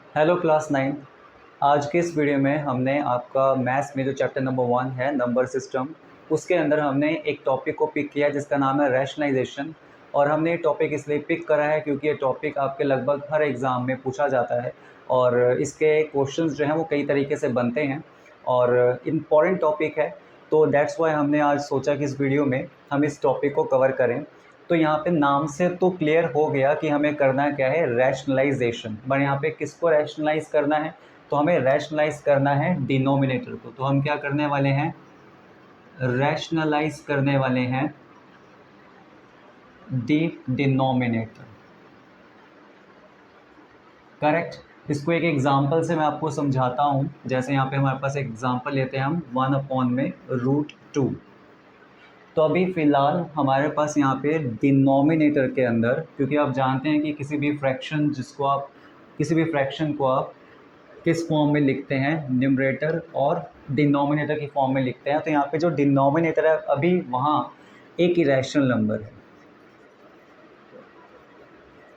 Hello class 9। आज के इस वीडियो में हमने आपका मैथ्स में जो चैप्टर नंबर 1 है नंबर सिस्टम, उसके अंदर हमने एक टॉपिक को पिक किया जिसका नाम है रैशनलाइजेशन। और हमने ये टॉपिक इसलिए पिक करा है क्योंकि ये टॉपिक आपके लगभग हर एग्ज़ाम में पूछा जाता है और इसके क्वेश्चंस जो हैं वो कई तरीके से बनते हैं और इम्पॉर्टेंट टॉपिक है। तो दैट्स वाई हमने आज सोचा कि इस वीडियो में हम इस टॉपिक को कवर करें। तो यहाँ पे नाम से तो क्लियर हो गया कि हमें करना क्या है, रैशनलाइजेशन। बट यहाँ पे किसको रैशनलाइज करना है? तो हमें रैशनलाइज करना है डिनोमिनेटर को। तो हम क्या करने वाले हैं, रैशनलाइज करने वाले हैं डिनोमिनेटर। करेक्ट। इसको एक एग्जांपल से मैं आपको समझाता हूँ। जैसे यहाँ पे हमारे पास एग्जांपल लेते हैं हम 1/√2। तो अभी फ़िलहाल हमारे पास यहाँ पे डिनोमिनेटर के अंदर, क्योंकि आप जानते हैं कि किसी भी फ्रैक्शन को आप किस फॉर्म में लिखते हैं, न्यूमरेटर और डिनोमिनेटर की फॉर्म में लिखते हैं। तो यहाँ पे जो डिनोमिनेटर है अभी वहाँ एक इरेशनल नंबर है।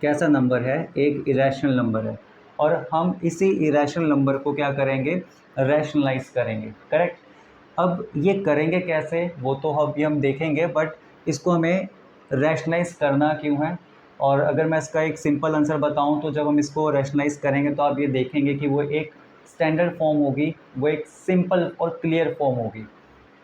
कैसा नंबर है? एक इरेशनल नंबर है। और हम इसी इरेशनल नंबर को क्या करेंगे, रैशनलाइज करेंगे। करेक्ट। अब ये करेंगे कैसे वो तो अभी हम देखेंगे, बट इसको हमें रैशनलाइज करना क्यों है। और अगर मैं इसका एक सिंपल आंसर बताऊं तो जब हम इसको रैशनलाइज करेंगे तो आप ये देखेंगे कि वो एक स्टैंडर्ड फॉर्म होगी, वो एक सिंपल और क्लियर फॉर्म होगी।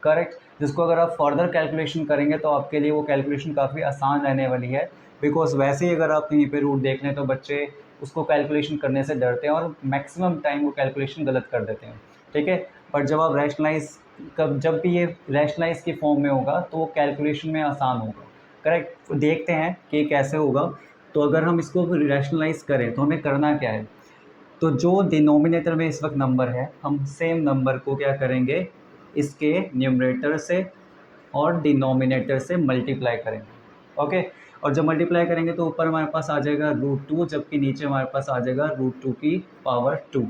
करेक्ट। जिसको अगर आप फर्दर कैलकुलेशन करेंगे तो आपके लिए वो कैलकुलेशन काफ़ी आसान रहने वाली है। बिकॉज वैसे ही अगर आप कहीं पे रूट देख लें तो बच्चे उसको कैलकुलेशन करने से डरते हैं और मैक्सिमम टाइम वो कैलकुलेशन गलत कर देते हैं। ठीक है। बट जब भी ये रैशनलाइज की फॉर्म में होगा तो वो कैलकुलेशन में आसान होगा। करेक्ट। देखते हैं कि कैसे होगा। तो अगर हम इसको रैशनलाइज करें तो हमें करना क्या है, तो जो डिनोमिनेटर में इस वक्त नंबर है हम सेम नंबर को क्या करेंगे, इसके न्यूमरेटर से और डिनोमिनेटर से मल्टीप्लाई करेंगे। ओके। और जब मल्टीप्लाई करेंगे तो ऊपर हमारे पास आ जाएगा √2, जबकि नीचे हमारे पास आ जाएगा √2 की पावर 2।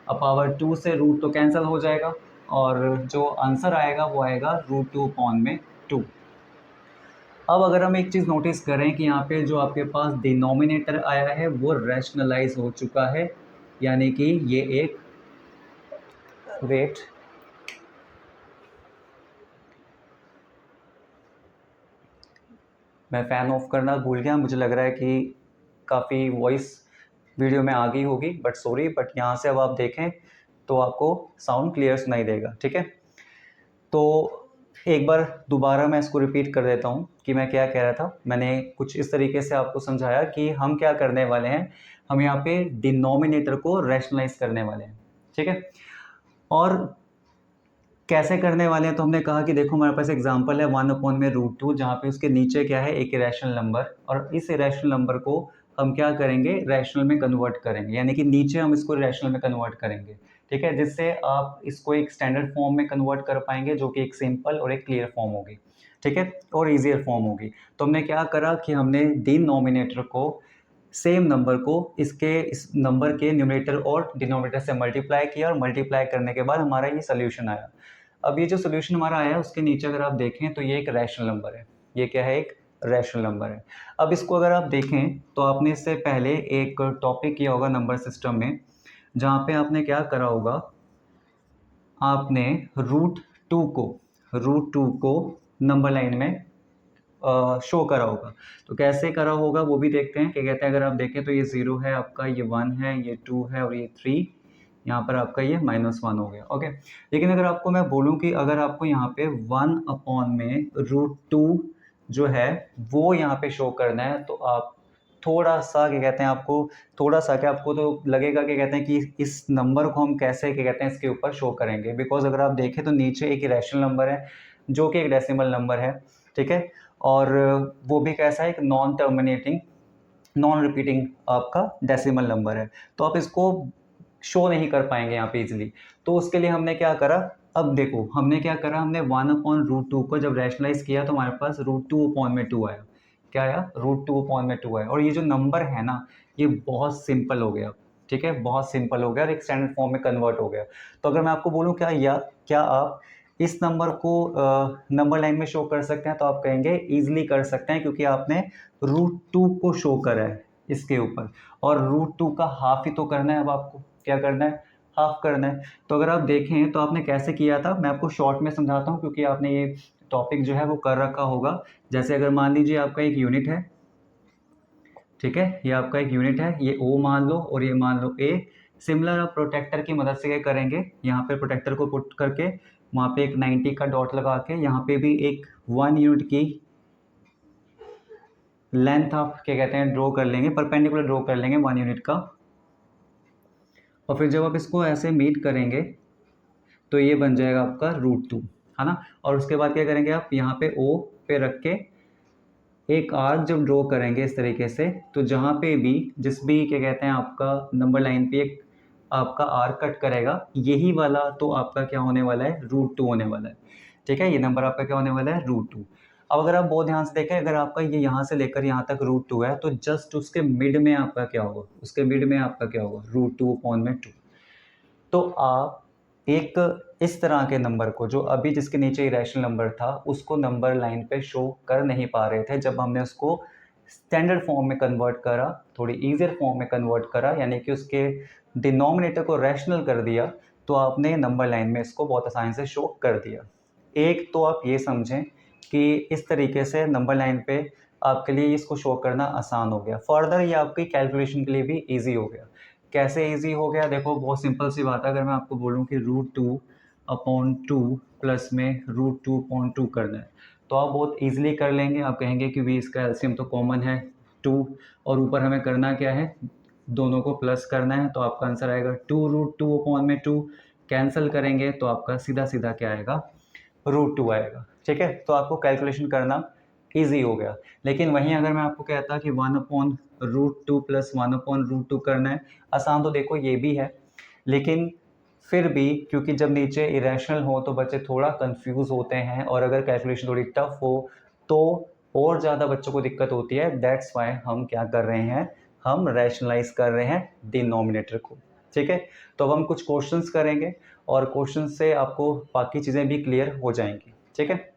अब पावर 2 से रूट तो कैंसिल हो जाएगा और जो आंसर आएगा वो आएगा √2/2। अब अगर हम एक चीज़ नोटिस करें कि यहाँ पे जो आपके पास डिनोमिनेटर आया है वो रैशनलाइज हो चुका है, यानी कि ये एक वेट मैं फ़ैन ऑफ करना भूल गया। मुझे लग रहा है कि काफ़ी वॉइस वीडियो में आ गई होगी, बट सॉरी। बट यहाँ से अब आप देखें तो आपको साउंड क्लियर सुनाई देगा। ठीक है। तो एक बार दोबारा मैं इसको रिपीट कर देता हूँ कि मैं क्या कह रहा था। मैंने कुछ इस तरीके से आपको समझाया कि हम क्या करने वाले हैं, हम यहाँ पे डिनोमिनेटर को रैशनलाइज करने वाले हैं। ठीक है। और कैसे करने वाले हैं, तो हमने कहा कि देखो हमारे पास एग्जांपल है 1/√2, जहाँ पे उसके नीचे क्या है, एक इरेशनल नंबर। और इस इरेशनल नंबर को हम क्या करेंगे, रैशनल में कन्वर्ट करेंगे, यानी कि नीचे हम इसको रैशनल में कन्वर्ट करेंगे। ठीक है। जिससे आप इसको एक स्टैंडर्ड फॉर्म में कन्वर्ट कर पाएंगे जो कि एक सिंपल और एक क्लियर फॉर्म होगी। ठीक है। और ईजियर फॉर्म होगी। तो हमने क्या करा कि हमने डिनोमिनेटर को, सेम नंबर को इस नंबर के न्यूमरेटर और डिनोमिनेटर से मल्टीप्लाई किया और मल्टीप्लाई करने के बाद हमारा ये सोल्यूशन आया। अब ये जो सोल्यूशन हमारा आया है उसके नीचे अगर आप देखें तो ये एक रैशनल नंबर है। ये क्या है, एक रैशनल नंबर है। अब इसको अगर आप देखें तो आपने इससे पहले एक टॉपिक किया होगा नंबर सिस्टम में, जहाँ पे आपने क्या करा होगा, आपने √2 को नंबर लाइन में शो करा होगा। तो कैसे करा होगा वो भी देखते हैं। क्या कहते हैं, अगर आप देखें तो ये 0 है आपका, ये 1 है, ये 2 है और ये 3, यहाँ पर आपका ये -1 हो गया। ओके। लेकिन अगर आपको मैं बोलूँ कि अगर आपको यहाँ पे 1/√2 जो है वो यहाँ पे शो करना है, तो आप थोड़ा सा क्या कहते हैं, आपको थोड़ा सा क्या, आपको तो लगेगा क्या कहते हैं कि इस नंबर को हम कैसे क्या कहते हैं इसके ऊपर शो करेंगे। बिकॉज अगर आप देखें तो नीचे एक इरेशनल नंबर है जो कि एक डेसिमल नंबर है। ठीक है। और वो भी कैसा है, एक नॉन रिपीटिंग आपका डेसिमल नंबर है। तो आप इसको शो नहीं कर पाएंगे यहाँ पे इजीली। तो उसके लिए हमने क्या करा, अब देखो हमने क्या करा, हमने 1/√2 को जब रैशनलाइज किया तो हमारे पास √2/2 आया। क्या आया, √2/2 आया। और ये जो नंबर है ना, ये बहुत सिंपल हो गया। ठीक है। बहुत सिंपल हो गया और एक स्टैंडर्ड फॉर्म में कन्वर्ट हो गया। तो अगर मैं आपको बोलूँ क्या आप इस नंबर को नंबर लाइन में शो कर सकते हैं, तो आप कहेंगे ईजिली कर सकते हैं, क्योंकि आपने √2 को शो करा है। इसके ऊपर, और √2 का हाफ ही तो करना है। अब आपको क्या करना है, हाफ करना है। तो अगर आप देखें तो आपने कैसे किया था, मैं आपको शॉर्ट में समझाता हूँ क्योंकि आपने ये टॉपिक जो है वो कर रखा होगा। जैसे अगर मान लीजिए आपका एक यूनिट है, ठीक है, ये आपका एक यूनिट है, ये O मान लो और ये मान लो A। सिमिलर आप प्रोटेक्टर की मदद से क्या करेंगे, यहाँ पे प्रोटेक्टर को पुट करके वहाँ पे एक 90 का डॉट लगा के यहाँ पे भी एक 1 यूनिट की लेंथ आप क्या कहते हैं ड्रॉ कर लेंगे, परपेंडिकुलर ड्रॉ कर लेंगे 1 यूनिट का। और फिर जब आप इसको ऐसे मीट करेंगे तो ये बन जाएगा आपका √2, है ना। और उसके बाद क्या करेंगे आप यहाँ पे O पे रख के एक आर्क जब ड्रॉ करेंगे इस तरीके से, तो जहाँ पे भी जिस भी क्या कहते हैं आपका नंबर लाइन पे एक आपका आर्क कट करेगा, यही वाला तो आपका क्या होने वाला है, √2 होने वाला है। ठीक है, ये नंबर आपका क्या होने वाला है, √2। अब अगर आप बहुत ध्यान से देखें, अगर आपका ये यहाँ से लेकर यहाँ तक √2 है तो जस्ट उसके मिड में आपका क्या होगा, उसके मिड में आपका क्या होगा, √2/2। तो आप एक इस तरह के नंबर को, जो अभी जिसके नीचे इरेशनल नंबर था, उसको नंबर लाइन पे शो कर नहीं पा रहे थे, जब हमने उसको स्टैंडर्ड फॉर्म में कन्वर्ट करा, थोड़ी ईजियर फॉर्म में कन्वर्ट करा, यानी कि उसके डिनोमिनेटर को रैशनल कर दिया, तो आपने नंबर लाइन में इसको बहुत आसानी से शो कर दिया। एक तो आप ये समझें कि इस तरीके से नंबर लाइन पे आपके लिए इसको शो करना आसान हो गया। फर्दर ये आपकी कैलकुलेशन के लिए भी ईजी हो गया। कैसे इजी हो गया, देखो बहुत सिंपल सी बात है। अगर मैं आपको बोलूँ कि √2/2 प्लस में √2/2 करना है, तो आप बहुत इजीली कर लेंगे। आप कहेंगे कि भी इसका एलसीएम तो कॉमन है 2, और ऊपर हमें करना क्या है, दोनों को प्लस करना है। तो आपका आंसर आएगा 2√2/2। कैंसिल करेंगे तो आपका सीधा सीधा क्या आएगा, √2 आएगा। ठीक है, तो आपको कैलकुलेशन करना ईजी हो गया। लेकिन वहीं अगर मैं आपको कहता कि 1/√2 प्लस 1/√2 करना है, आसान तो देखो ये भी है, लेकिन फिर भी क्योंकि जब नीचे इरेशनल हो तो बच्चे थोड़ा कंफ्यूज होते हैं, और अगर कैलकुलेशन थोड़ी टफ हो तो और ज़्यादा बच्चों को दिक्कत होती है। दैट्स वाई हम क्या कर रहे हैं, हम रैशनलाइज कर रहे हैं डिनोमिनेटर को। ठीक है, तो अब हम कुछ क्वेश्चंस करेंगे और क्वेश्चन से आपको बाकी चीज़ें भी क्लियर हो जाएंगी। ठीक है।